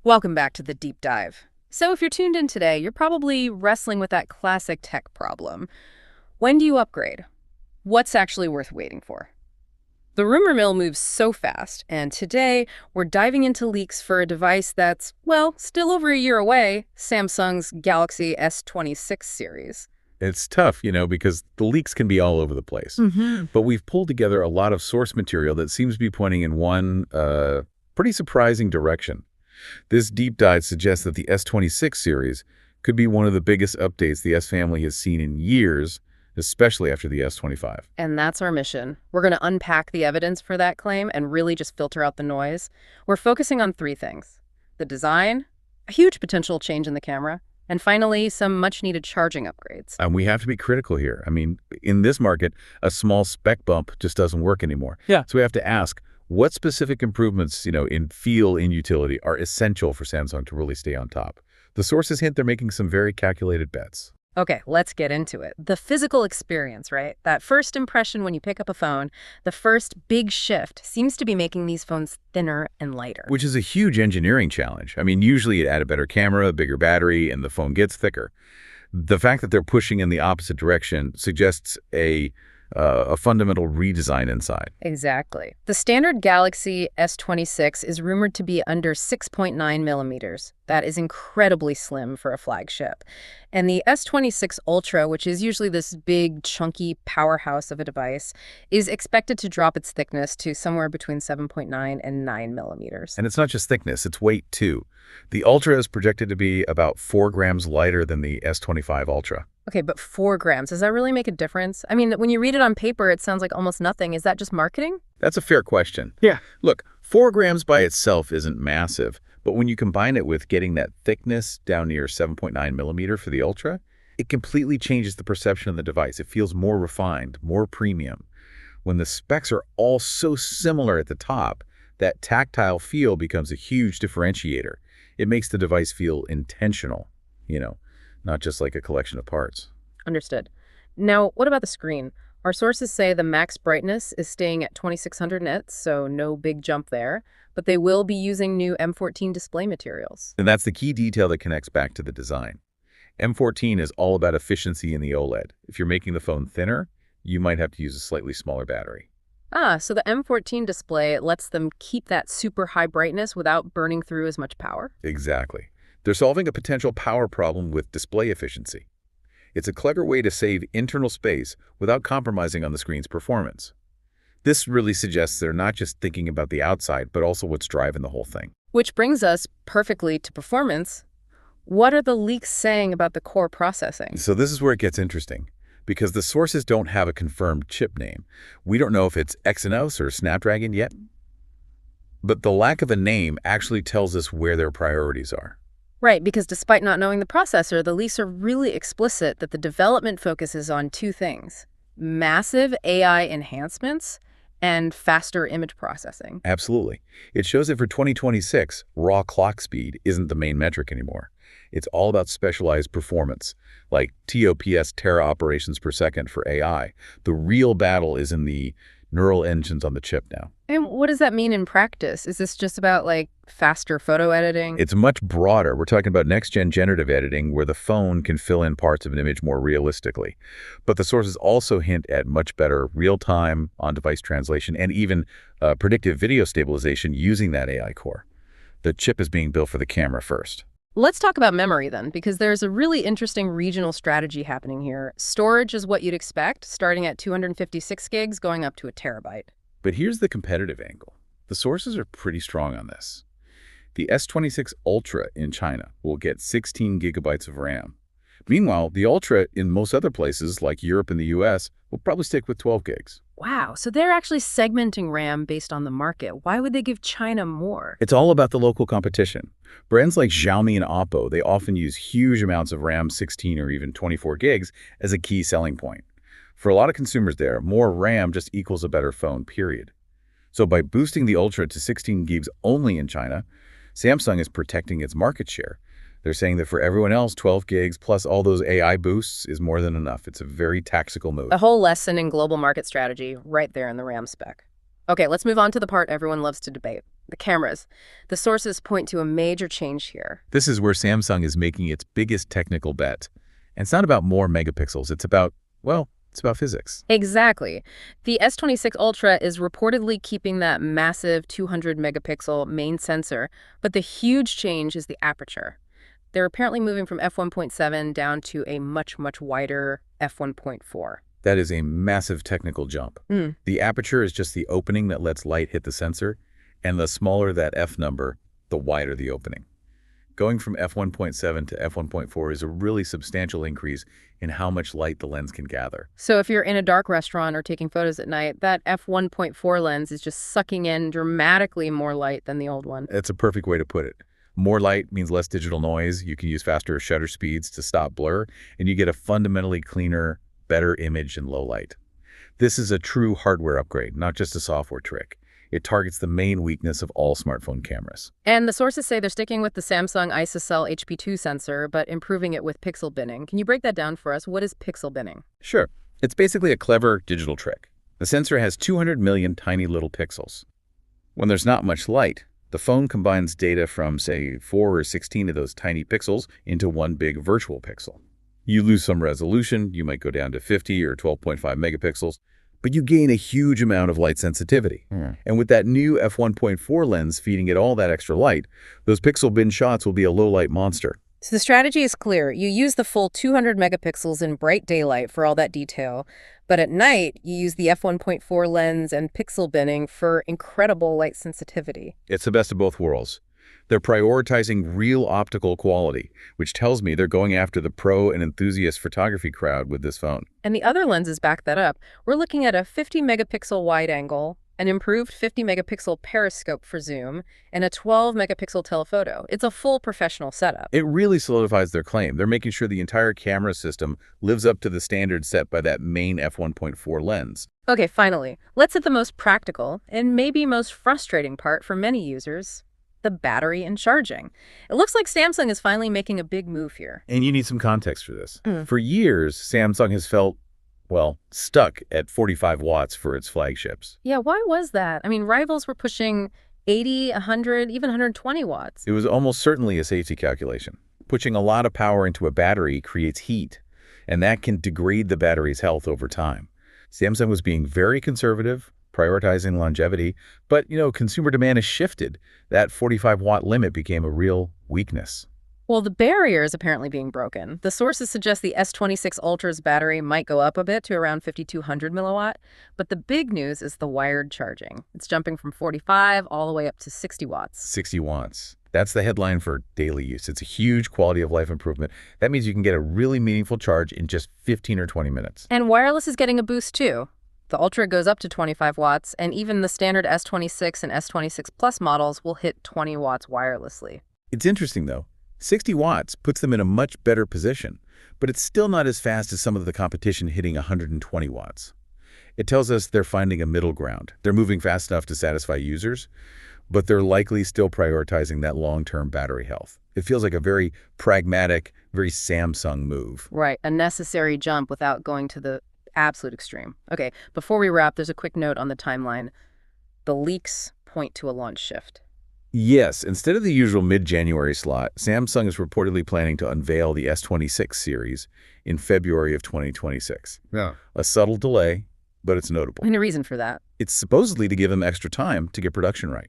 Welcome back to the deep dive. So if you're tuned in today, you're probably wrestling with that classic tech problem. When do you upgrade? What's actually worth waiting for? The rumor mill moves so fast, and today we're diving into leaks for a device that's, well, still over a year away, Samsung's Galaxy S26 series. It's tough, because the leaks can be all over the place. But we've pulled together a lot of source material that seems to be pointing in one pretty surprising direction. This deep dive suggests that the S26 series could be one of the biggest updates the S family has seen in years, especially after the S25. And that's our mission. We're going to unpack the evidence for that claim and really just filter out the noise. We're focusing on three things: the design, a huge potential change in the camera, and finally, some much-needed charging upgrades. And we have to be critical here. In this market, a small spec bump just doesn't work anymore. Yeah. So we have to ask, what specific improvements, in feel, in utility, are essential for Samsung to really stay on top? The sources hint they're making some very calculated bets. Okay, let's get into it. The physical experience, right? That first impression when you pick up a phone, the first big shift seems to be making these phones thinner and lighter. Which is a huge engineering challenge. Usually you add a better camera, a bigger battery, and the phone gets thicker. The fact that they're pushing in the opposite direction suggests a fundamental redesign inside. Exactly. The standard Galaxy S26 is rumored to be under 6.9 millimeters. That is incredibly slim for a flagship. And the S26 Ultra, which is usually this big, chunky powerhouse of a device, is expected to drop its thickness to somewhere between 7.9 and 9 millimeters. And it's not just thickness, it's weight too. The Ultra is projected to be about 4 grams lighter than the S25 Ultra. Okay, but 4 grams, does that really make a difference? When you read it on paper, it sounds like almost nothing. Is that just marketing? That's a fair question. Yeah. Look, 4 grams by itself isn't massive, but when you combine it with getting that thickness down near 7.9 millimeter for the Ultra, it completely changes the perception of the device. It feels more refined, more premium. When the specs are all so similar at the top, that tactile feel becomes a huge differentiator. It makes the device feel intentional, not just like a collection of parts. Understood. Now, what about the screen? Our sources say the max brightness is staying at 2600 nits, so no big jump there, but they will be using new M14 display materials. And that's the key detail that connects back to the design. M14 is all about efficiency in the OLED. If you're making the phone thinner, you might have to use a slightly smaller battery. So the M14 display lets them keep that super high brightness without burning through as much power? Exactly. They're solving a potential power problem with display efficiency. It's a clever way to save internal space without compromising on the screen's performance. This really suggests they're not just thinking about the outside, but also what's driving the whole thing. Which brings us perfectly to performance. What are the leaks saying about the core processing? So this is where it gets interesting, because the sources don't have a confirmed chip name. We don't know if it's Exynos or Snapdragon yet. But the lack of a name actually tells us where their priorities are. Right, because despite not knowing the processor, the leaks are really explicit that the development focuses on two things: massive AI enhancements and faster image processing. Absolutely. It shows that for 2026, raw clock speed isn't the main metric anymore. It's all about specialized performance, like TOPS, tera operations per second for AI. The real battle is in the neural engines on the chip now. And what does that mean in practice? Is this just about, faster photo editing? It's much broader. We're talking about next-gen generative editing, where the phone can fill in parts of an image more realistically. But the sources also hint at much better real-time, on-device translation, and even predictive video stabilization using that AI core. The chip is being built for the camera first. Let's talk about memory then, because there's a really interesting regional strategy happening here. Storage is what you'd expect, starting at 256 gigs, going up to a terabyte. But here's the competitive angle. The sources are pretty strong on this. The S26 Ultra in China will get 16 gigabytes of RAM. Meanwhile, the Ultra in most other places, like Europe and the US, will probably stick with 12 gigs. Wow, so they're actually segmenting RAM based on the market. Why would they give China more? It's all about the local competition. Brands like Xiaomi and Oppo, they often use huge amounts of RAM, 16 or even 24 gigs, as a key selling point. For a lot of consumers there, more RAM just equals a better phone, period. So by boosting the Ultra to 16 gigs only in China, Samsung is protecting its market share. They're saying that for everyone else, 12 gigs plus all those AI boosts is more than enough. It's a very tactical move. A whole lesson in global market strategy right there in the RAM spec. Okay, let's move on to the part everyone loves to debate: the cameras. The sources point to a major change here. This is where Samsung is making its biggest technical bet. And it's not about more megapixels. It's about, well, it's about physics. Exactly. The S26 Ultra is reportedly keeping that massive 200 megapixel main sensor, but the huge change is the aperture. They're apparently moving from f1.7 down to a much, much wider f1.4. That is a massive technical jump. The aperture is just the opening that lets light hit the sensor, and the smaller that f number, the wider the opening. Going from f1.7 to f1.4 is a really substantial increase in how much light the lens can gather. So if you're in a dark restaurant or taking photos at night, that f1.4 lens is just sucking in dramatically more light than the old one. That's a perfect way to put it. More light means less digital noise. You can use faster shutter speeds to stop blur, and you get a fundamentally cleaner, better image in low light. This is a true hardware upgrade, not just a software trick. It targets the main weakness of all smartphone cameras. And the sources say they're sticking with the Samsung ISOCELL HP2 sensor, but improving it with pixel binning. Can you break that down for us? What is pixel binning? Sure. It's basically a clever digital trick. The sensor has 200 million tiny little pixels. When there's not much light, the phone combines data from, say, 4 or 16 of those tiny pixels into one big virtual pixel. You lose some resolution, you might go down to 50 or 12.5 megapixels, but you gain a huge amount of light sensitivity. And with that new f1.4 lens feeding it all that extra light, those pixel bin shots will be a low-light monster. So the strategy is clear. You use the full 200 megapixels in bright daylight for all that detail, but at night, you use the f1.4 lens and pixel binning for incredible light sensitivity. It's the best of both worlds. They're prioritizing real optical quality, which tells me they're going after the pro and enthusiast photography crowd with this phone. And the other lenses back that up. We're looking at a 50 megapixel wide angle, an improved 50 megapixel periscope for zoom, and a 12 megapixel telephoto. It's a full professional setup. It really solidifies their claim. They're making sure the entire camera system lives up to the standards set by that main f1.4 lens. Okay, finally, let's hit the most practical and maybe most frustrating part for many users. The battery and charging. It looks like Samsung is finally making a big move here. And you need some context for this. For years, Samsung has felt, well, stuck at 45 watts for its flagships. Yeah, why was that? I mean, rivals were pushing 80, 100, even 120 watts. It was almost certainly a safety calculation. Pushing a lot of power into a battery creates heat, and that can degrade the battery's health over time. Samsung was being very conservative, prioritizing longevity, but, consumer demand has shifted. That 45-watt limit became a real weakness. Well, the barrier is apparently being broken. The sources suggest the S26 Ultra's battery might go up a bit to around 5,200 milliwatt, but the big news is the wired charging. It's jumping from 45 all the way up to 60 watts. 60 watts. That's the headline for daily use. It's a huge quality of life improvement. That means you can get a really meaningful charge in just 15 or 20 minutes. And wireless is getting a boost too. The Ultra goes up to 25 watts, and even the standard S26 and S26 Plus models will hit 20 watts wirelessly. It's interesting, though. 60 watts puts them in a much better position, but it's still not as fast as some of the competition hitting 120 watts. It tells us they're finding a middle ground. They're moving fast enough to satisfy users, but they're likely still prioritizing that long-term battery health. It feels like a very pragmatic, very Samsung move. Right, a necessary jump without going to the absolute extreme. Okay, before we wrap, there's a quick note on the timeline. The leaks point to a launch shift. Yes, instead of the usual mid-January slot, Samsung is reportedly planning to unveil the S26 series in February of 2026. Yeah. A subtle delay, but it's notable. Any reason for that? It's supposedly to give them extra time to get production right.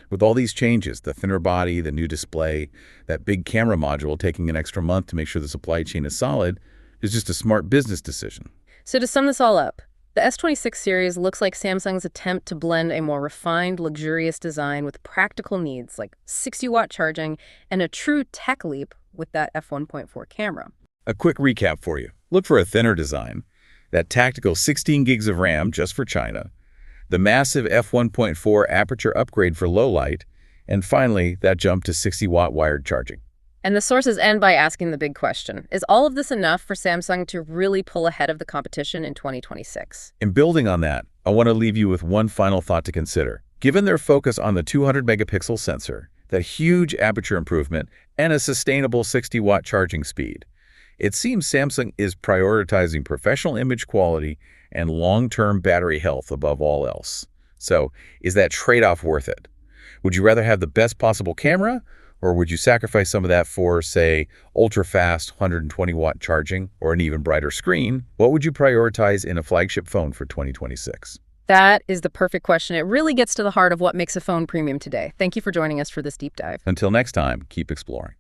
With all these changes, the thinner body, the new display, that big camera module taking an extra month to make sure the supply chain is solid, is just a smart business decision. So to sum this all up, the S26 series looks like Samsung's attempt to blend a more refined, luxurious design with practical needs like 60-watt charging and a true tech leap with that f1.4 camera. A quick recap for you. Look for a thinner design, that tactical 16 gigs of RAM just for China, the massive f1.4 aperture upgrade for low light, and finally, that jump to 60-watt wired charging. And the sources end by asking the big question, is all of this enough for Samsung to really pull ahead of the competition in 2026? In building on that, I want to leave you with one final thought to consider. Given their focus on the 200-megapixel sensor, that huge aperture improvement, and a sustainable 60-watt charging speed, it seems Samsung is prioritizing professional image quality and long-term battery health above all else. So, is that trade-off worth it? Would you rather have the best possible camera, or would you sacrifice some of that for, say, ultra-fast 120-watt charging or an even brighter screen? What would you prioritize in a flagship phone for 2026? That is the perfect question. It really gets to the heart of what makes a phone premium today. Thank you for joining us for this deep dive. Until next time, keep exploring.